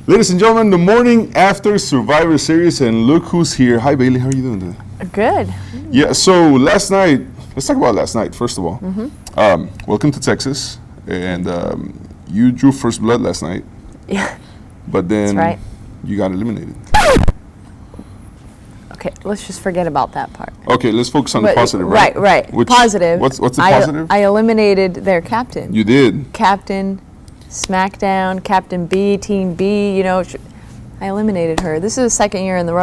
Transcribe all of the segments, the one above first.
Ladies and gentlemen, the morning after Survivor Series, and look who's here. Hi, Bayley. How are you doing today? Good. Yeah, so last night, let's talk about last night, first of all. Welcome to Texas, and you drew first blood last night. Yeah. But then That's right. you got eliminated. Okay, let's just forget about that part. Okay, let's focus on the positive, right? Right. Positive. What's the positive? I eliminated their captain. You did. Captain SmackDown, Captain B, Team B, I eliminated her. This is the second year in a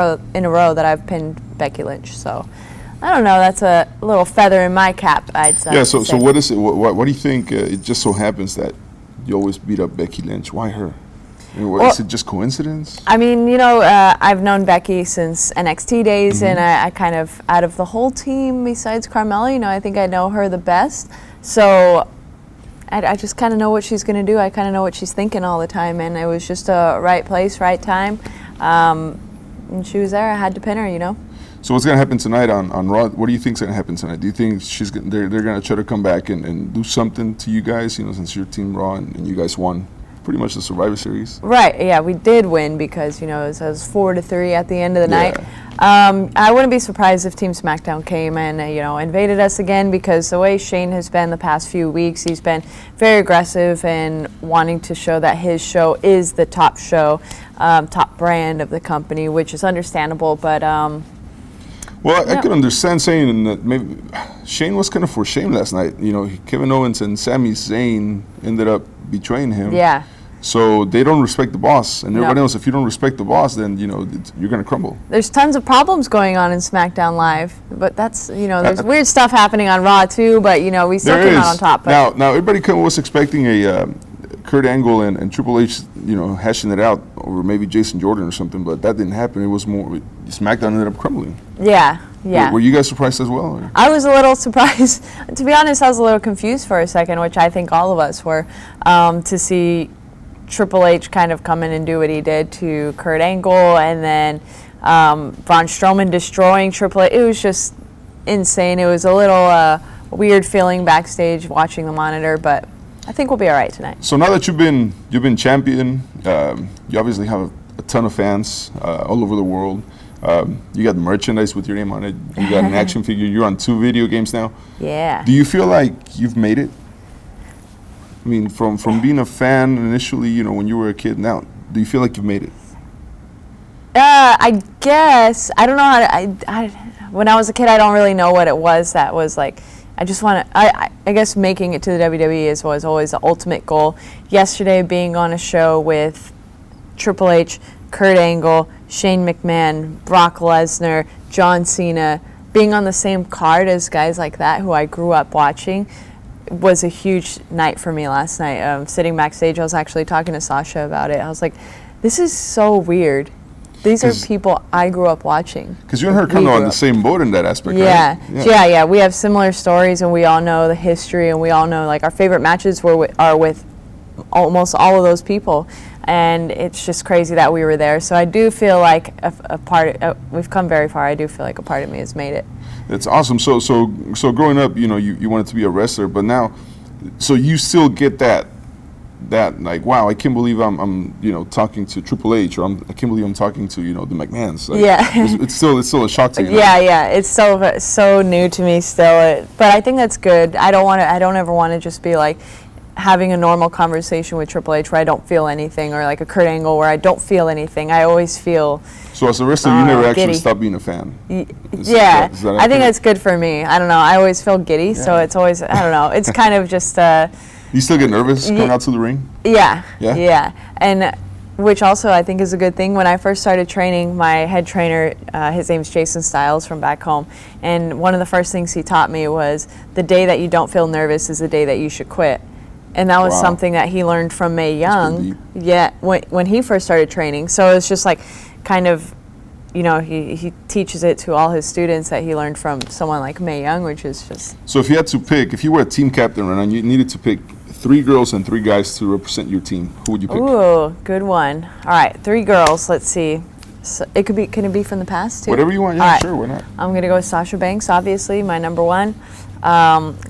row that I've pinned Becky Lynch. So, I don't know, that's a little feather in my cap, I'd say. Yeah, so what is it? What do you think it just so happens that you always beat up Becky Lynch? Why her? Is it just coincidence? I mean, I've known Becky since NXT days, and I kind of, out of the whole team besides Carmella, I think I know her the best. So I just kind of know what she's going to do. I kind of know what she's thinking all the time, and it was just a right place, right time. And she was there. I had to pin her, So what's going to happen tonight on Raw? What do you think's going to happen tonight? Do you think they're going to try to come back and do something to you guys, since your team Raw and you guys won pretty much the Survivor Series? Right, yeah, we did win because, it was 4-3 at the end of the night. I wouldn't be surprised if Team SmackDown came and, invaded us again, because the way Shane has been the past few weeks, he's been very aggressive and wanting to show that his show is the top show, top brand of the company, which is understandable, but... Well, I could understand saying that maybe Shane was kind of for shame last night. Kevin Owens and Sami Zayn ended up betraying him. Yeah. So they don't respect the boss, and everybody else. If you don't respect the boss, then you're going to crumble. There's tons of problems going on in SmackDown Live, but that's there's weird stuff happening on Raw too. But we still came out on top. But now everybody was expecting a Kurt Angle and Triple H, hashing it out over maybe Jason Jordan or something, but that didn't happen. It was more SmackDown ended up crumbling. Yeah. Were you guys surprised as well? Or? I was a little surprised. To be honest, I was a little confused for a second, which I think all of us were, to see Triple H kind of come in and do what he did to Kurt Angle, and then Braun Strowman destroying Triple H. It was just insane. It was a little weird feeling backstage watching the monitor, but I think we'll be all right tonight. So now that you've been champion, you obviously have a ton of fans all over the world. You got merchandise with your name on it. You got an action figure. You're on 2 video games now. Yeah. Do you feel like you've made it? I mean, from being a fan initially, when you were a kid, now, do you feel like you've made it? I guess. I don't know how to, when I was a kid, I don't really know what it was that was like, I just want to, I guess making it to the WWE was always the ultimate goal. Yesterday, being on a show with Triple H, Kurt Angle, Shane McMahon, Brock Lesnar, John Cena, being on the same card as guys like that who I grew up watching was a huge night for me last night. Sitting backstage, I was actually talking to Sasha about it. I was like, this is so weird. These are people I grew up watching. Because you and her kind of on the same boat in that aspect, right? Yeah. We have similar stories, and we all know the history, and we all know, our favorite matches are with almost all of those people. And it's just crazy that we were there. So I do feel like a part we've come very far. I do feel like a part of me has made it. It's awesome. So growing up, you wanted to be a wrestler, but now, so you still get that like, wow, I can't believe I'm talking to Triple H, or I can't believe I'm talking to the McMahons. Like, yeah. it's still a shock to you. Yeah. It's so new to me still. But I think that's good. I don't ever want to just be like having a normal conversation with Triple H where I don't feel anything, or like a Kurt Angle where I don't feel anything. I always feel. So as a wrestler, you never actually stopped being a fan. Is that I think that's good for me. I don't know. I always feel giddy, so it's always, I don't know. It's kind of just. You still get nervous going out to the ring? Yeah. And which also I think is a good thing. When I first started training, my head trainer, his name's Jason Styles from back home, and one of the first things he taught me was the day that you don't feel nervous is the day that you should quit. And that was something that he learned from Mae Young. Yeah, when he first started training. So it's just like kind of, he teaches it to all his students that he learned from someone like Mae Young, which is just. So if you had to pick, if you were a team captain right now, you needed to pick 3 girls and 3 guys to represent your team, who would you pick? Ooh, good one. All right, 3 girls. Let's see. So can it be from the past too? Whatever you want. Yeah, sure. Why not? I'm gonna go with Sasha Banks, obviously, my number 1.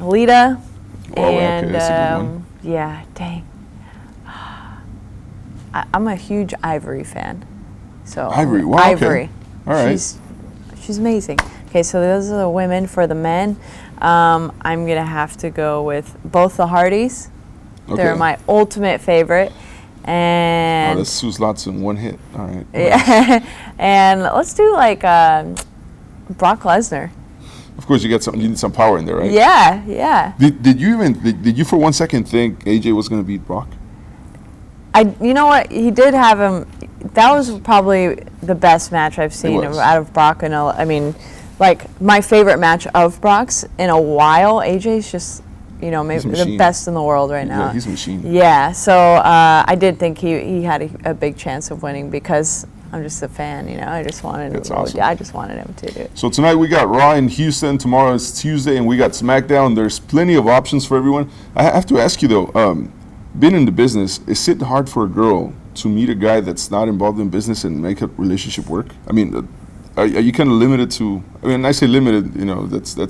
Lita. Okay, that's a good one. Yeah, dang. I'm a huge Ivory fan. So Ivory, wow, Ivory. okay. All right. She's amazing. Okay, so those are the women. For the men, I'm gonna have to go with both the Hardys. Okay. They're my ultimate favorite. And that's Sue's lots in one hit. All right. yeah, and let's do like Brock Lesnar. Of course, you need some power in there, right? Yeah, yeah. Did you for 1 second think AJ was going to beat Brock? You know what? He did have him. That was probably the best match I've seen out of Brock. I mean, like my favorite match of Brock's in a while. AJ's just, maybe the best in the world right now. Yeah, he's a machine. Yeah, so I did think he had a big chance of winning because I'm just a fan, I just wanted him. Awesome. I just wanted him to do it. So tonight we got Raw in Houston. Tomorrow is Tuesday, and we got SmackDown. There's plenty of options for everyone. I have to ask you though, being in the business, is it hard for a girl to meet a guy that's not involved in business and make a relationship work? I mean, are you kind of limited to? I mean, I say limited. That's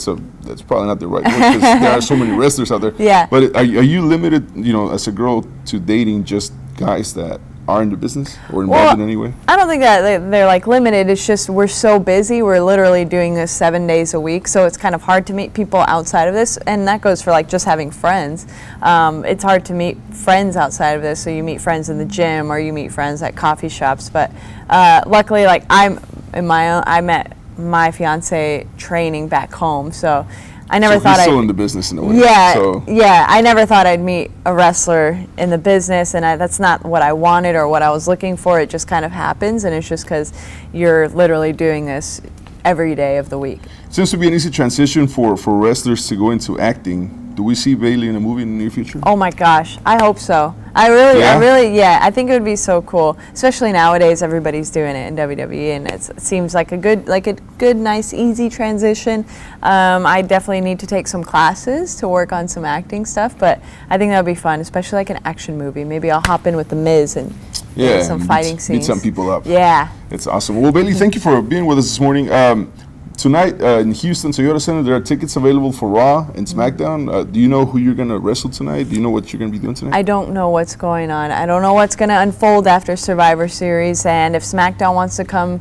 probably not the right word because there are so many wrestlers out there. Yeah. But are you limited, as a girl, to dating just guys that are in the business or involved in any way? I don't think that they're like limited. It's just we're so busy. We're literally doing this 7 days a week, so it's kind of hard to meet people outside of this, and that goes for like just having friends. It's hard to meet friends outside of this, so you meet friends in the gym or you meet friends at coffee shops. But luckily, like I met my fiance training back home, so I never thought he's still in the business in a way. Yeah, so. yeah. I never thought I'd meet a wrestler in the business, and that's not what I wanted or what I was looking for. It just kind of happens, and it's just because you're literally doing this every day of the week. Seems to be an easy transition for wrestlers to go into acting. Do we see Bayley in a movie in the near future? Oh my gosh, I hope so. I think it would be so cool. Especially nowadays, everybody's doing it in WWE, and it seems like a good, nice, easy transition. I definitely need to take some classes to work on some acting stuff, but I think that would be fun, especially like an action movie. Maybe I'll hop in with The Miz and do some fighting scenes. Meet some people up. Yeah. It's awesome. Well, Bayley, thank you for being with us this morning. Tonight in Houston, Toyota Center, there are tickets available for Raw and SmackDown. Do you know who you're going to wrestle tonight? Do you know what you're going to be doing tonight? I don't know what's going on. I don't know what's going to unfold after Survivor Series, and if SmackDown wants to come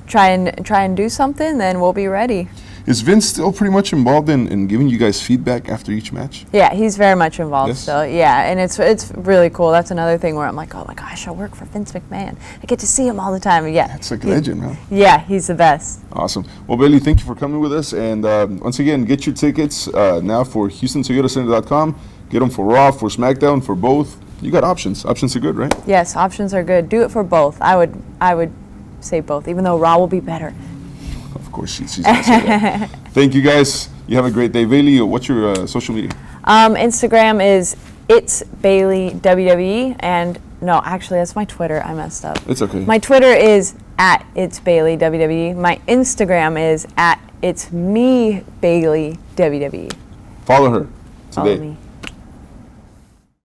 try and do something, then we'll be ready. Is Vince still pretty much involved in giving you guys feedback after each match? Yeah, he's very much involved Yes. still. Yeah, and it's really cool. That's another thing where I'm like, oh my gosh, I work for Vince McMahon. I get to see him all the time. Yeah, That's like a legend, man. Yeah, he's the best. Awesome. Well, Bayley, thank you for coming with us. And once again, get your tickets now for HoustonToyotaCenter.com. Get them for Raw, for SmackDown, for both. You got options. Options are good, right? Yes, options are good. Do it for both. I would say both, even though Raw will be better. Of course, she's going to say that. Thank you, guys. You have a great day. Bayley, what's your social media? Instagram is It's Bayley WWE, and no, actually, that's my Twitter. I messed up. It's okay. My Twitter is at It's Bayley WWE. My Instagram is at It's Me Bayley WWE. Follow her today. Follow me.